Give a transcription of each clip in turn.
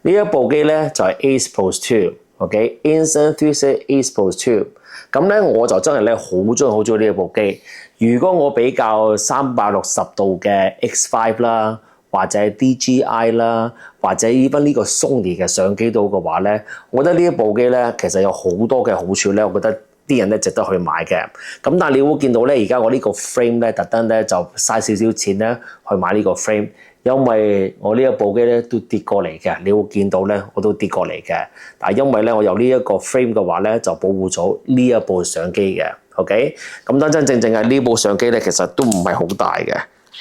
呢一部機咧就係 Ace Pro 2，OK，Insta360 Ace Pro 2。咁咧我就真係咧好中意呢一部機。如果我比較360度嘅 X5 啦，或者 DJI 啦，或者 even 呢個 Sony 嘅相機度嘅話咧，我覺得呢一部機咧其實有好多嘅好處咧，我覺得啲人咧值得去買嘅。咁但係你會見到咧，而家我呢個 frame 咧特登咧就嘥少少錢咧去買呢個 frame。因為我呢一部機咧都跌過嚟嘅，你會見到咧我都跌過嚟嘅。但係因為咧我有呢一個 frame 嘅話咧，就保護咗呢一部相機嘅。OK， 咁真正係呢部相機咧，其實都唔係好大嘅。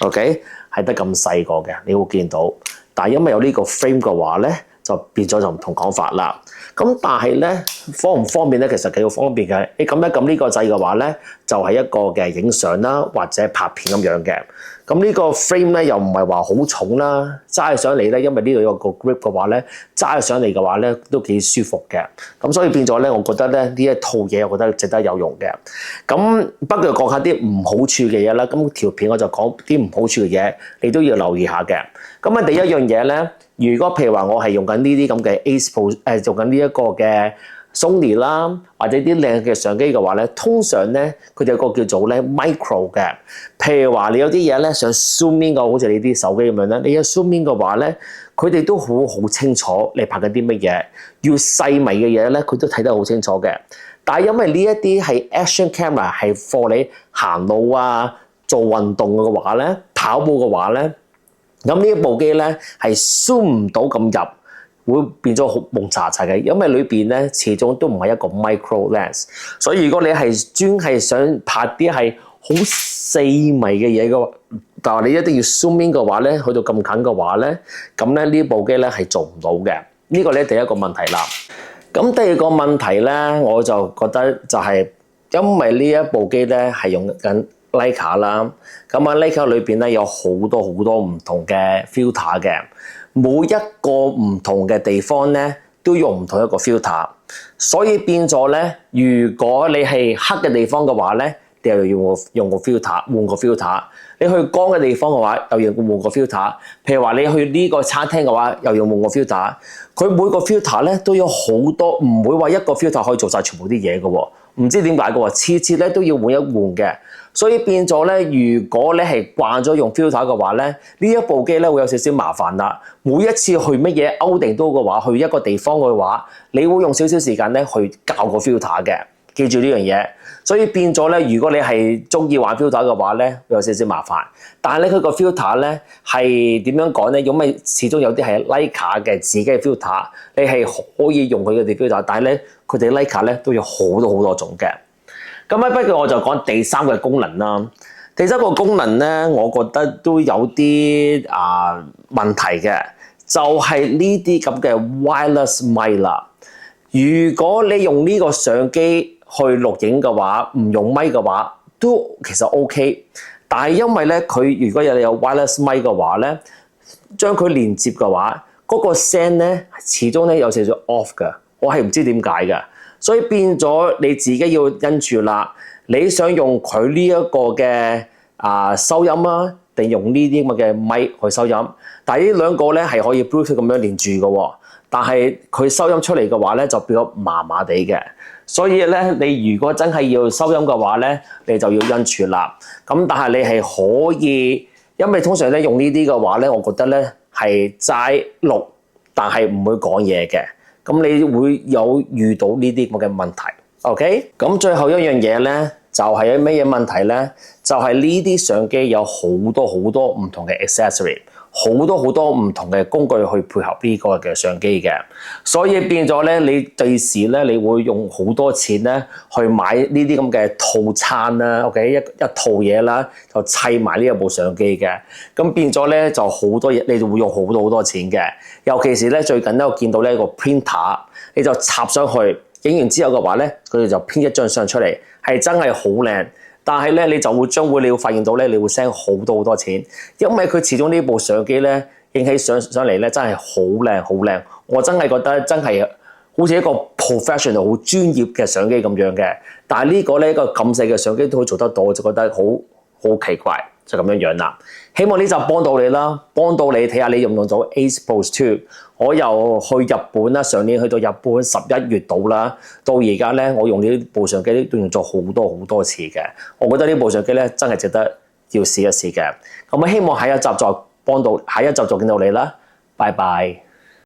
OK， 係得咁細個嘅，你會見到。但係因為有呢個 frame 嘅話咧，就變咗就唔同講法啦。咁但係咧方唔方便咧？其實幾個方便嘅。你撳一撳呢個掣嘅話咧，就係一個嘅影相啦，或者拍片咁樣嘅。咁呢個 frame 咧又唔係話好重啦，揸上嚟咧，因為呢度有個 grip 嘅話咧，揸上嚟嘅話咧都幾舒服嘅。咁所以變咗咧，我覺得咧呢一套嘢，我覺得值得有用嘅。咁不過講下啲唔好處嘅嘢啦。咁條片我就講啲唔好處嘅嘢，你都要留意下嘅。咁第一樣嘢咧，如果譬如話我係用緊呢啲咁嘅 Ace Pro 做緊呢一個嘅 Sony 啦，或者啲靚嘅相機嘅話咧，通常咧佢哋有個叫做咧 micro 嘅。譬如話你有啲嘢咧想 zoom in 嘅，好似你啲手機咁樣咧，你一 zoom in 嘅話咧，佢哋都好清楚你拍緊啲乜嘢，要細微嘅嘢咧，佢都睇得好清楚嘅。但係因為呢一啲係 action camera 係 for 你行路啊、做運動嘅話咧、跑步嘅話咧，咁呢一部機咧係 zoom 唔到咁入。會變咗好蒙查查嘅，因為裏邊咧始終都唔係一個 micro lens，所以如果你係專係想拍啲係好細微嘅嘢嘅話，但係你一定要 zoom in 嘅話咧，去到咁近嘅話咧，咁咧呢部機咧係做唔到嘅。呢個咧第一個問題啦。咁第二個問題咧，我就覺得就係因為呢一部機咧係用緊 Leica 啦，咁Leica 裏邊咧有好多唔同嘅 filter 嘅。每一個唔同嘅地方咧，都用唔同一個 filter， 所以變咗咧，如果你係黑嘅地方嘅話咧，你又要用個 filter， 換個 filter； 你去光嘅地方嘅話，又要換個 filter。譬如話你去呢個餐廳嘅話，又要換個 filter。佢每個 filter 咧都有好多，唔會話一個 filter 可以做晒全部啲嘢嘅喎，唔知點解嘅喎，次次咧都要換一換嘅。所以變咗咧，如果你係慣咗用 filter 嘅話咧，呢一部機咧會有少少麻煩啦。每一次去乜嘢歐定都嘅話，去一個地方嘅話，你會用少少時間咧去校個 filter 嘅。記住呢樣嘢。所以變咗咧，如果你係中意玩 filter 嘅話咧，會有少少麻煩。但係咧，佢個 filter 咧係點樣講咧？因為始終有啲係 Leica 嘅自己嘅 filter， 你係可以用佢嘅 filter， 但係咧佢哋 Leica 咧都有好多種嘅。咁不如我就講第三個功能啦。第三個功能咧，我覺得都有啲問題嘅，就係呢啲咁嘅 wireless mic 啦。如果你用呢個相機去錄影嘅話，唔用咪嘅話，都其實 OK。但係因為咧，佢如果有 wireless mic 嘅話咧，將佢連接嘅話，嗰個聲咧始終咧有少少 off 嘅，我係唔知點解嘅。所以變咗你自己要因住啦，你想用佢呢一個嘅收音啊，定用呢啲咁嘅咪去收音？但係呢兩個咧係可以 Bluetooth 咁樣連住嘅喎，但係佢收音出嚟嘅話咧就變咗麻麻地嘅。所以咧，你如果真係要收音嘅話咧，你就要因住啦。咁但係你係可以，因為通常咧用呢啲嘅話咧，我覺得咧係齋錄，但係唔會講嘢嘅。咁你會有遇到呢啲咁嘅問題 ，OK？ 咁最後一樣嘢咧，就係有咩嘢問題咧？就係呢啲相機有好多唔同嘅 accessory， 好多唔同嘅工具去配合呢個嘅相機嘅，所以變咗咧，你第時咧，你會用好多錢咧去買呢啲咁嘅套餐啦 ，OK？ 一套嘢啦，就砌埋呢一部相機嘅，咁變咗咧就好多嘢，你就會用好多錢嘅。尤其是咧最近咧，我見到呢個 printer， 你就插上去，影完之後嘅話咧，佢哋就編一張相出嚟，係真係好靚。但係咧，你就會你會發現到咧，你會 send 好多錢，因為佢始終呢部相機咧影起上嚟咧真係好靚。我真係覺得真係好似一個 professional 好專業嘅相機咁樣嘅。但係呢個咧一個咁細嘅相機都可以做得到，我就覺得好奇怪。就咁樣樣啦。希望呢集幫到你啦，幫到你睇下你用唔用到 Ace Pro 2。我又去日本啦，上年去到日本11月度啦，到而家咧我用呢部相機都用咗好多次嘅。我覺得呢部相機咧真係值得要試一試嘅。咁希望下一集再見到你啦，拜拜。